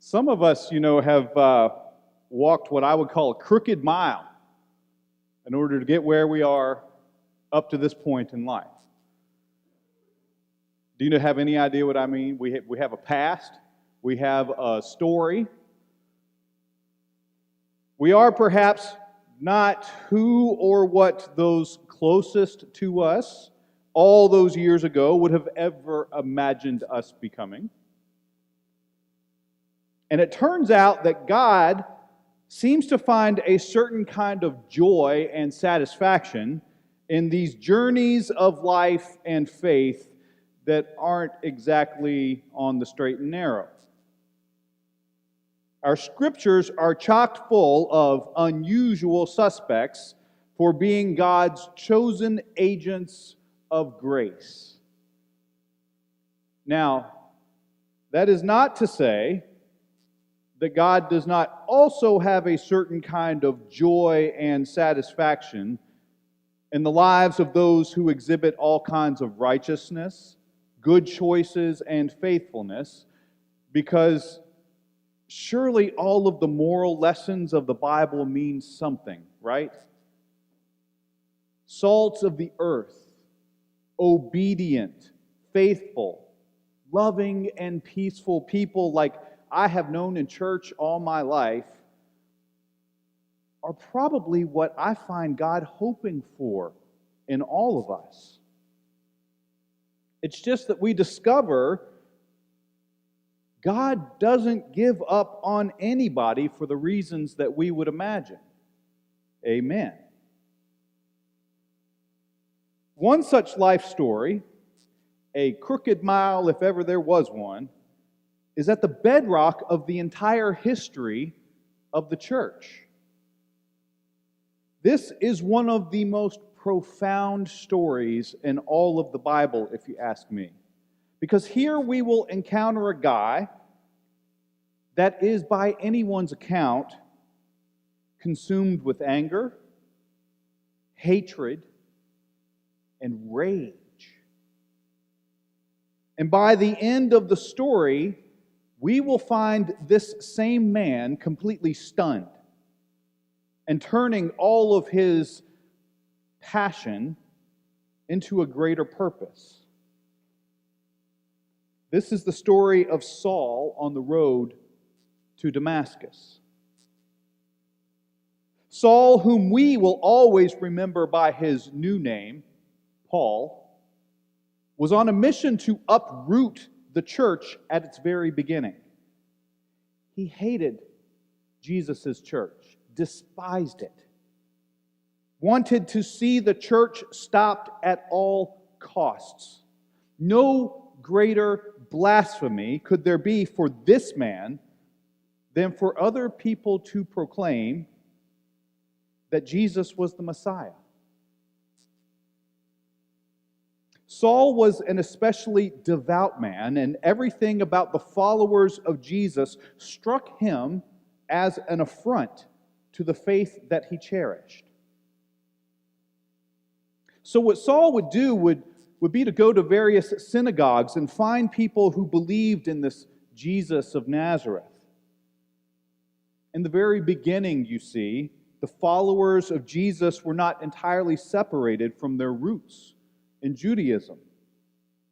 Some of us, have walked what I would call a crooked mile in order to get where we are up to this point in life. Do you have any idea what I mean? We have a past. We have a story. We are perhaps not who or what those closest to us all those years ago would have ever imagined us becoming. And it turns out that God seems to find a certain kind of joy and satisfaction in these journeys of life and faith that aren't exactly on the straight and narrow. Our scriptures are chock full of unusual suspects for being God's chosen agents of grace. Now, that is not to say that God does not also have a certain kind of joy and satisfaction in the lives of those who exhibit all kinds of righteousness, good choices, and faithfulness, because surely all of the moral lessons of the Bible mean something, right? Salt of the earth, obedient, faithful, loving, and peaceful people like I have known in church all my life are probably what I find God hoping for in all of us. It's just that we discover God doesn't give up on anybody for the reasons that we would imagine. Amen. One such life story, a crooked mile if ever there was one, is at the bedrock of the entire history of the church. This is one of the most profound stories in all of the Bible, if you ask me. Because here we will encounter a guy that is, by anyone's account, consumed with anger, hatred, and rage. And by the end of the story, we will find this same man completely stunned and turning all of his passion into a greater purpose. This is the story of Saul on the road to Damascus. Saul, whom we will always remember by his new name, Paul, was on a mission to uproot the church at its very beginning. He hated Jesus' church, despised it, wanted to see the church stopped at all costs. No greater blasphemy could there be for this man than for other people to proclaim that Jesus was the Messiah. Saul was an especially devout man, and everything about the followers of Jesus struck him as an affront to the faith that he cherished. So what Saul would do would be to go to various synagogues and find people who believed in this Jesus of Nazareth. In the very beginning, you see, the followers of Jesus were not entirely separated from their roots in Judaism.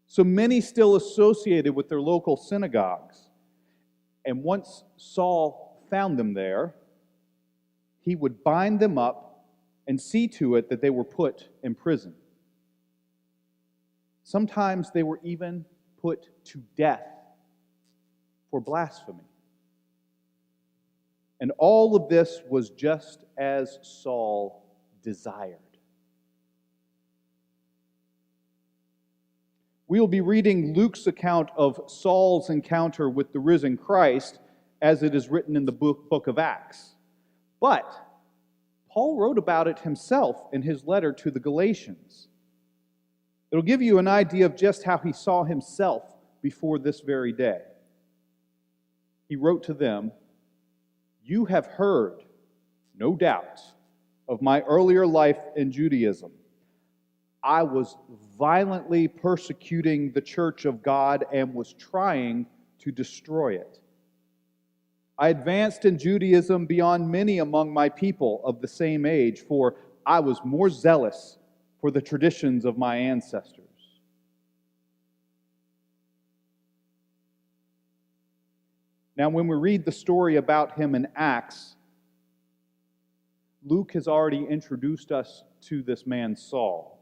So many still associated with their local synagogues. And once Saul found them there, he would bind them up and see to it that they were put in prison. Sometimes they were even put to death for blasphemy. And all of this was just as Saul desired. We'll be reading Luke's account of Saul's encounter with the risen Christ as it is written in the book of Acts. But Paul wrote about it himself in his letter to the Galatians. It'll give you an idea of just how he saw himself before this very day. He wrote to them, "You have heard, no doubt, of my earlier life in Judaism. I was violently persecuting the church of God and was trying to destroy it. I advanced in Judaism beyond many among my people of the same age, for I was more zealous for the traditions of my ancestors. Now, when we read the story about him in Acts, Luke has already introduced us to this man, Saul.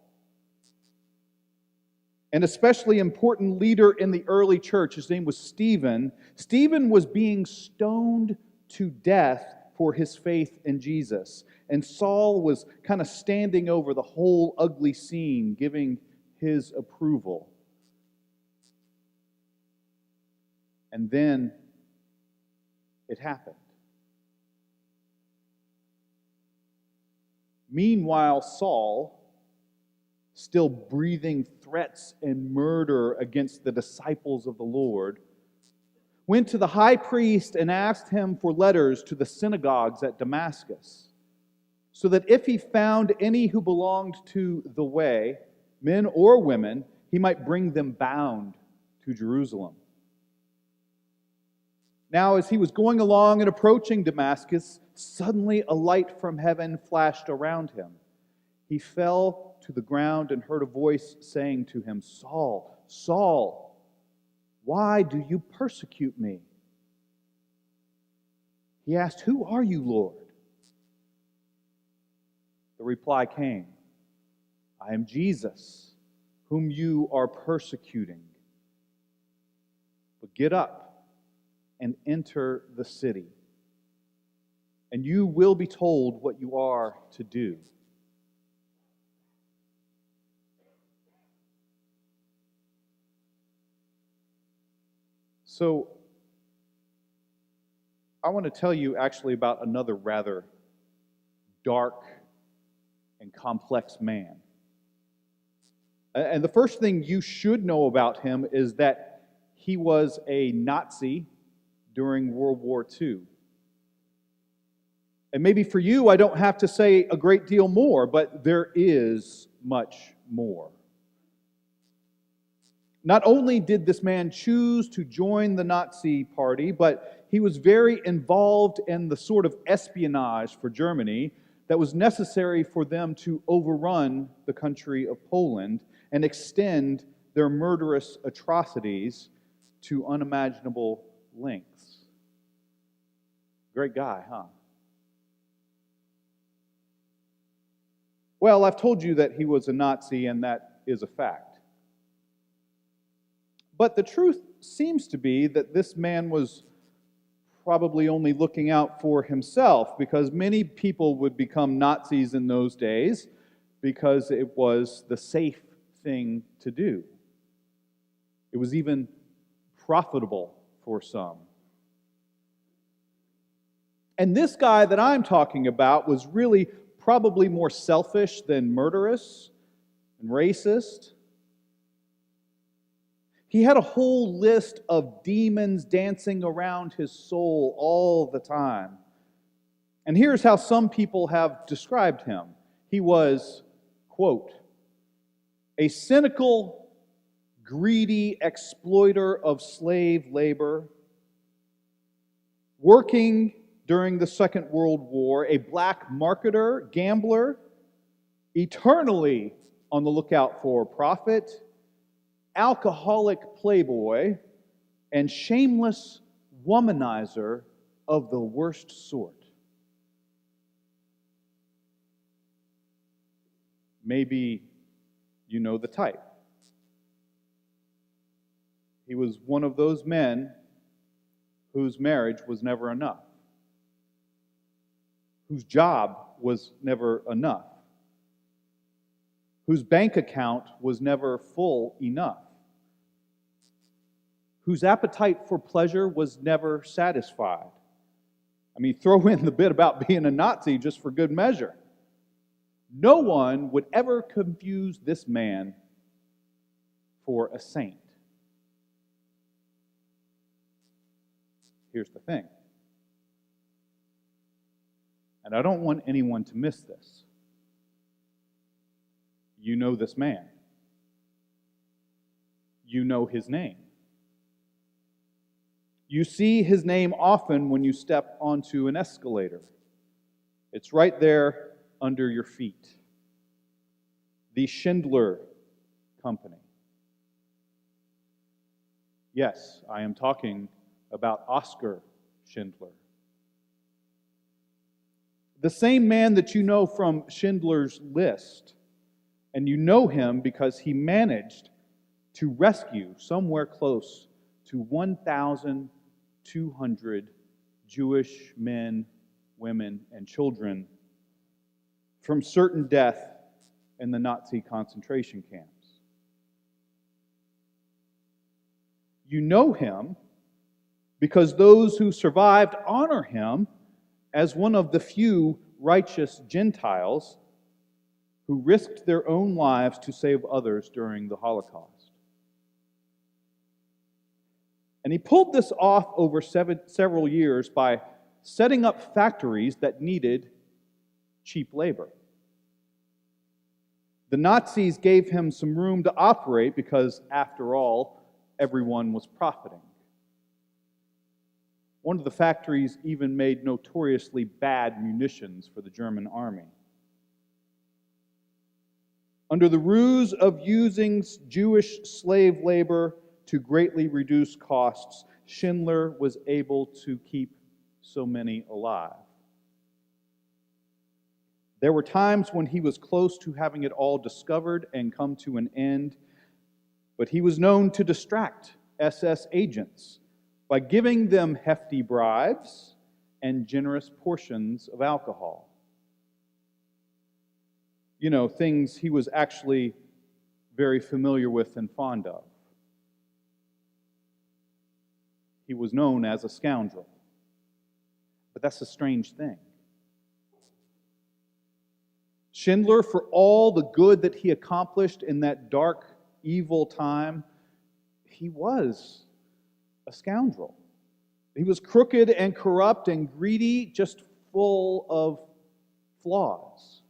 An especially important leader in the early church, his name was Stephen. Stephen was being stoned to death for his faith in Jesus. And Saul was kind of standing over the whole ugly scene, giving his approval. And then it happened. Meanwhile, Saul, still breathing threats and murder against the disciples of the Lord, went to the high priest and asked him for letters to the synagogues at Damascus, so that if he found any who belonged to the way, men or women, he might bring them bound to Jerusalem. Now, as he was going along and approaching Damascus, suddenly a light from heaven flashed around him. He fell to the ground and heard a voice saying to him, "Saul, Saul, why do you persecute me?" He asked, "Who are you, Lord?" The reply came, "I am Jesus, whom you are persecuting. But get up and enter the city, and you will be told what you are to do." So, I want to tell you actually about another rather dark and complex man. And the first thing you should know about him is that he was a Nazi during World War II. And maybe for you, I don't have to say a great deal more, but there is much more. Not only did this man choose to join the Nazi party, but he was very involved in the sort of espionage for Germany that was necessary for them to overrun the country of Poland and extend their murderous atrocities to unimaginable lengths. Great guy, huh? Well, I've told you that he was a Nazi, and that is a fact. But the truth seems to be that this man was probably only looking out for himself, because many people would become Nazis in those days because it was the safe thing to do. It was even profitable for some. And this guy that I'm talking about was really probably more selfish than murderous and racist. He had a whole list of demons dancing around his soul all the time. And here's how some people have described him. He was, quote, a cynical, greedy exploiter of slave labor, working during the Second World War, a black marketer, gambler, eternally on the lookout for profit, alcoholic playboy, and shameless womanizer of the worst sort. Maybe you know the type. He was one of those men whose marriage was never enough, whose job was never enough, whose bank account was never full enough, whose appetite for pleasure was never satisfied. I mean, throw in the bit about being a Nazi just for good measure. No one would ever confuse this man for a saint. Here's the thing, and I don't want anyone to miss this. You know this man. You know his name. You see his name often when you step onto an escalator. It's right there under your feet. The Schindler Company. Yes, I am talking about Oskar Schindler. The same man that you know from Schindler's List. And you know him because he managed to rescue somewhere close to 1,200 Jewish men, women, and children from certain death in the Nazi concentration camps. You know him because those who survived honor him as one of the few righteous Gentiles who risked their own lives to save others during the Holocaust. And he pulled this off over several years by setting up factories that needed cheap labor. The Nazis gave him some room to operate because, after all, everyone was profiting. One of the factories even made notoriously bad munitions for the German army. Under the ruse of using Jewish slave labor to greatly reduce costs, Schindler was able to keep so many alive. There were times when he was close to having it all discovered and come to an end, but he was known to distract SS agents by giving them hefty bribes and generous portions of alcohol. You know, things he was actually very familiar with and fond of. He was known as a scoundrel. But that's a strange thing. Schindler, for all the good that he accomplished in that dark, evil time, he was a scoundrel. He was crooked and corrupt and greedy, just full of flaws.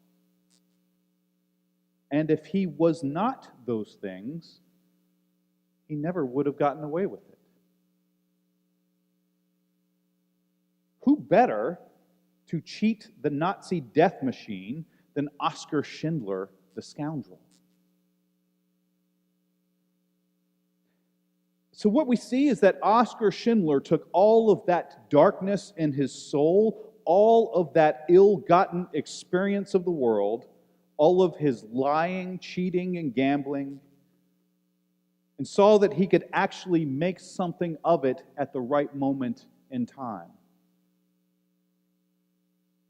And if he was not those things, he never would have gotten away with it. Who better to cheat the Nazi death machine than Oskar Schindler, the scoundrel? So what we see is that Oskar Schindler took all of that darkness in his soul, all of that ill-gotten experience of the world, all of his lying, cheating, and gambling, and saw that he could actually make something of it at the right moment in time.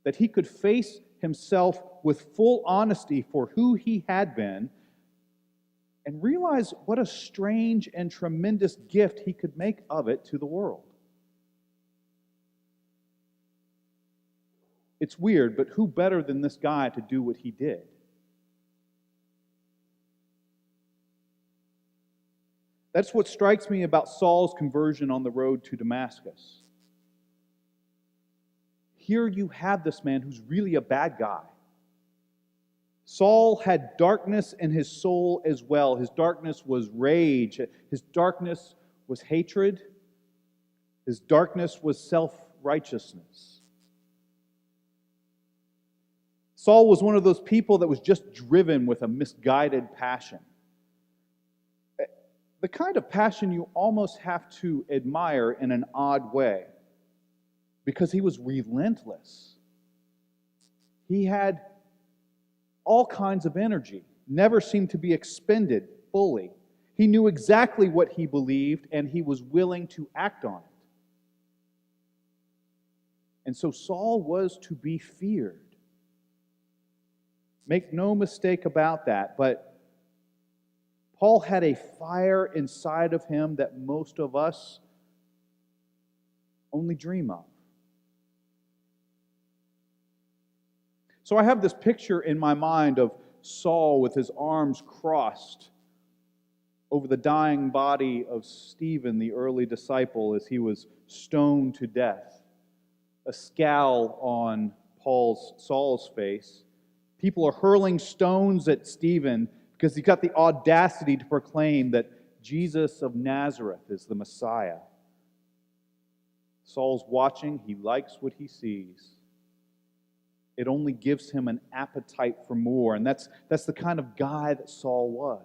That he could face himself with full honesty for who he had been and realize what a strange and tremendous gift he could make of it to the world. It's weird, but who better than this guy to do what he did? That's what strikes me about Saul's conversion on the road to Damascus. Here you have this man who's really a bad guy. Saul had darkness in his soul as well. His darkness was rage. His darkness was hatred. His darkness was self-righteousness. Saul was one of those people that was just driven with a misguided passion. The kind of passion you almost have to admire in an odd way, because he was relentless. He had all kinds of energy, never seemed to be expended fully. He knew exactly what he believed, and he was willing to act on it. And so Saul was to be feared. Make no mistake about that, but Paul had a fire inside of him that most of us only dream of. So I have this picture in my mind of Saul with his arms crossed over the dying body of Stephen, the early disciple, as he was stoned to death. A scowl on Saul's face. People are hurling stones at Stephen because he got the audacity to proclaim that Jesus of Nazareth is the Messiah. Saul's watching. He likes what he sees. It only gives him an appetite for more. And that's the kind of guy that Saul was.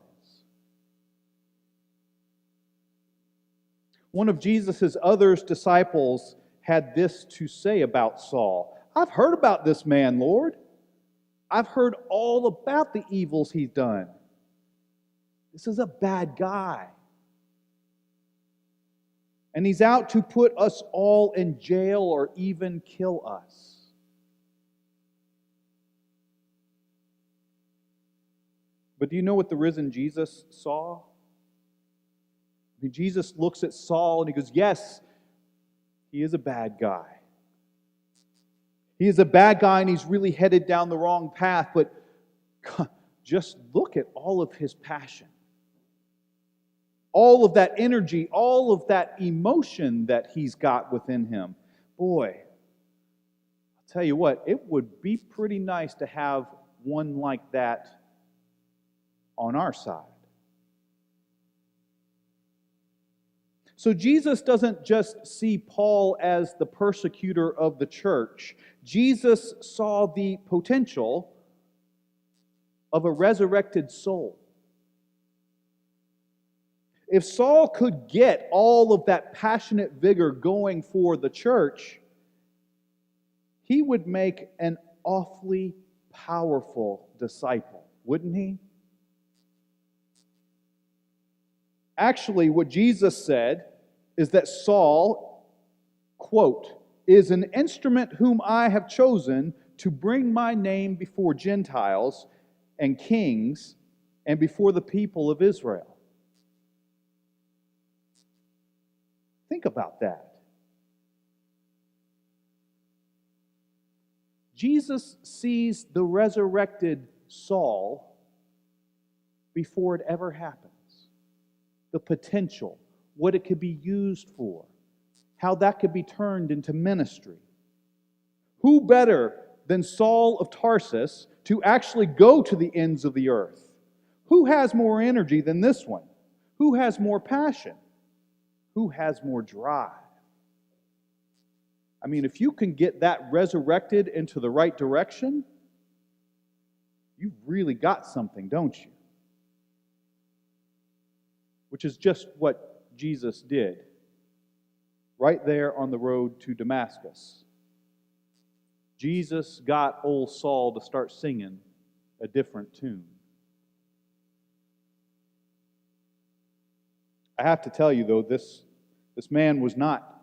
One of Jesus' other disciples had this to say about Saul. I've heard about this man, Lord. I've heard all about the evils he's done. This is a bad guy. And he's out to put us all in jail or even kill us. But do you know what the risen Jesus saw? I mean, Jesus looks at Saul and he goes, yes, he is a bad guy. He is a bad guy and he's really headed down the wrong path, but just look at all of his passion. All of that energy, all of that emotion that he's got within him. Boy, I'll tell you what, it would be pretty nice to have one like that on our side. So Jesus doesn't just see Paul as the persecutor of the church. Jesus saw the potential of a resurrected soul. If Saul could get all of that passionate vigor going for the church, he would make an awfully powerful disciple, wouldn't he? Actually, what Jesus said is that Saul, quote, is an instrument whom I have chosen to bring my name before Gentiles and kings and before the people of Israel. Think about that. Jesus sees the resurrected Saul before it ever happens. The potential, what it could be used for, how that could be turned into ministry. Who better than Saul of Tarsus to actually go to the ends of the earth? Who has more energy than this one? Who has more passion? Who has more drive? I mean, if you can get that resurrected into the right direction, you've really got something, don't you? Which is just what Jesus did right there on the road to Damascus. Jesus got old Saul to start singing a different tune. I have to tell you, though, this man was not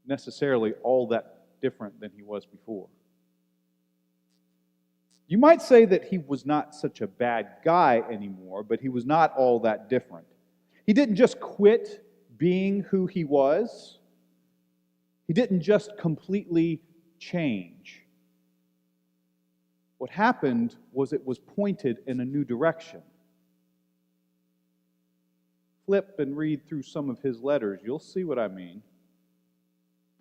necessarily all that different than he was before. You might say that he was not such a bad guy anymore, but he was not all that different. He didn't just quit being who he was. He didn't just completely change. What happened was it was pointed in a new direction. Flip and read through some of his letters. You'll see what I mean.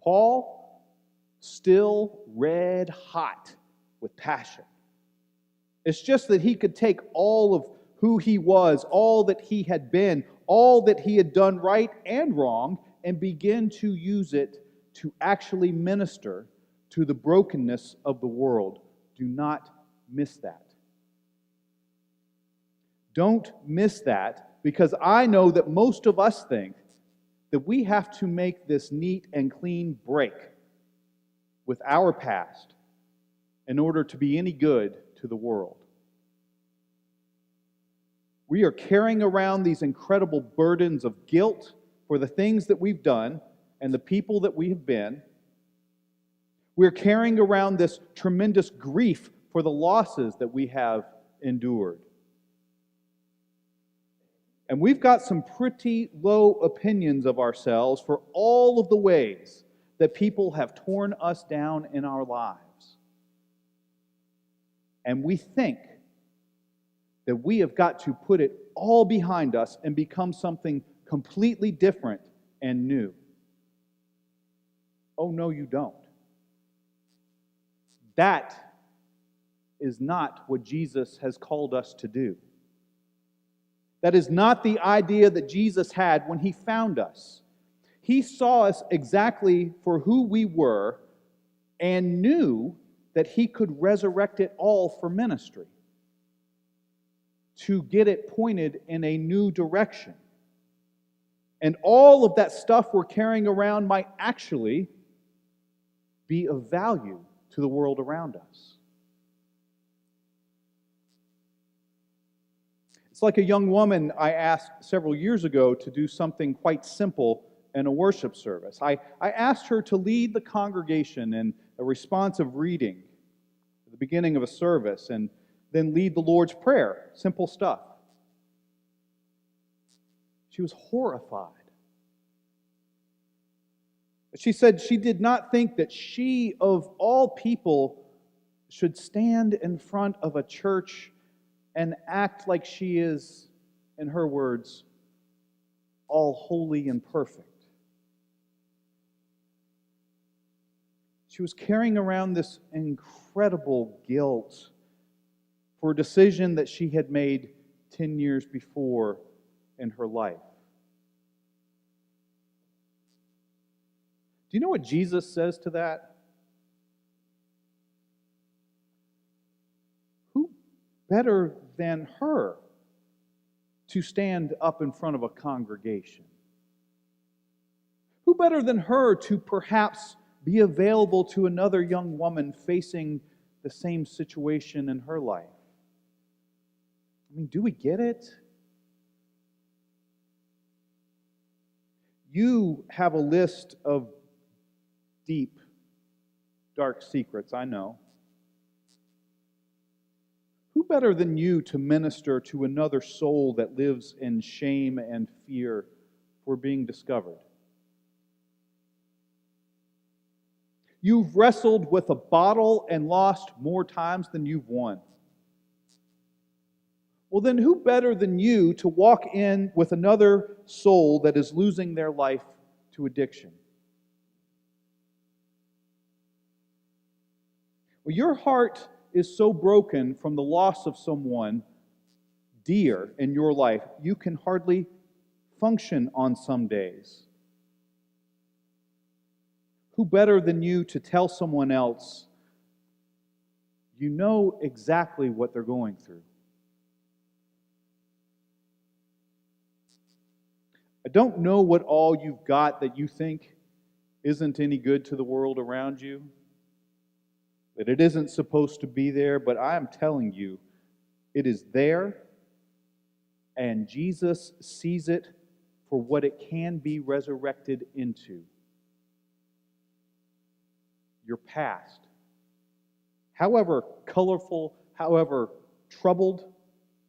Paul, still red hot with passion. It's just that he could take all of who he was, all that he had been, all that he had done right and wrong, and begin to use it to actually minister to the brokenness of the world. Do not miss that. Don't miss that, because I know that most of us think that we have to make this neat and clean break with our past in order to be any good to the world. We are carrying around these incredible burdens of guilt for the things that we've done and the people that we have been. We're carrying around this tremendous grief for the losses that we have endured. And we've got some pretty low opinions of ourselves for all of the ways that people have torn us down in our lives. And we think that we have got to put it all behind us and become something completely different and new. Oh, no, you don't. That is not what Jesus has called us to do. That is not the idea that Jesus had when he found us. He saw us exactly for who we were and knew that He could resurrect it all for ministry, to get it pointed in a new direction. And all of that stuff we're carrying around might actually be of value to the world around us. It's like a young woman I asked several years ago to do something quite simple in a worship service. I asked her to lead the congregation in a responsive reading at the beginning of a service and then lead the Lord's Prayer. Simple stuff. She was horrified. She said she did not think that she, of all people, should stand in front of a church and act like she is, in her words, all holy and perfect. She was carrying around this incredible guilt for a decision that she had made 10 years before in her life. Do you know what Jesus says to that? Who better than her to stand up in front of a congregation? Who better than her to perhaps be available to another young woman facing the same situation in her life? I mean, do we get it? You have a list of deep, dark secrets, I know. Who better than you to minister to another soul that lives in shame and fear for being discovered? You've wrestled with a bottle and lost more times than you've won. Well, then who better than you to walk in with another soul that is losing their life to addiction? Well, your heart is so broken from the loss of someone dear in your life, you can hardly function on some days. Who better than you to tell someone else, you know exactly what they're going through? I don't know what all you've got that you think isn't any good to the world around you, that it isn't supposed to be there, but I am telling you, it is there, and Jesus sees it for what it can be resurrected into. Your past, however colorful, however troubled,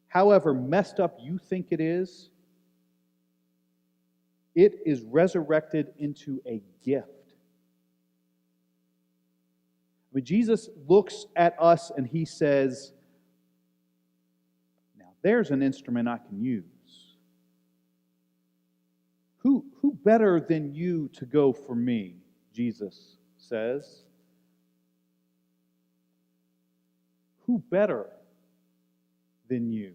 however messed up you think it is resurrected into a gift. I mean, Jesus looks at us and He says, now there's an instrument I can use. Who better than you to go for me, Jesus says. Who better than you?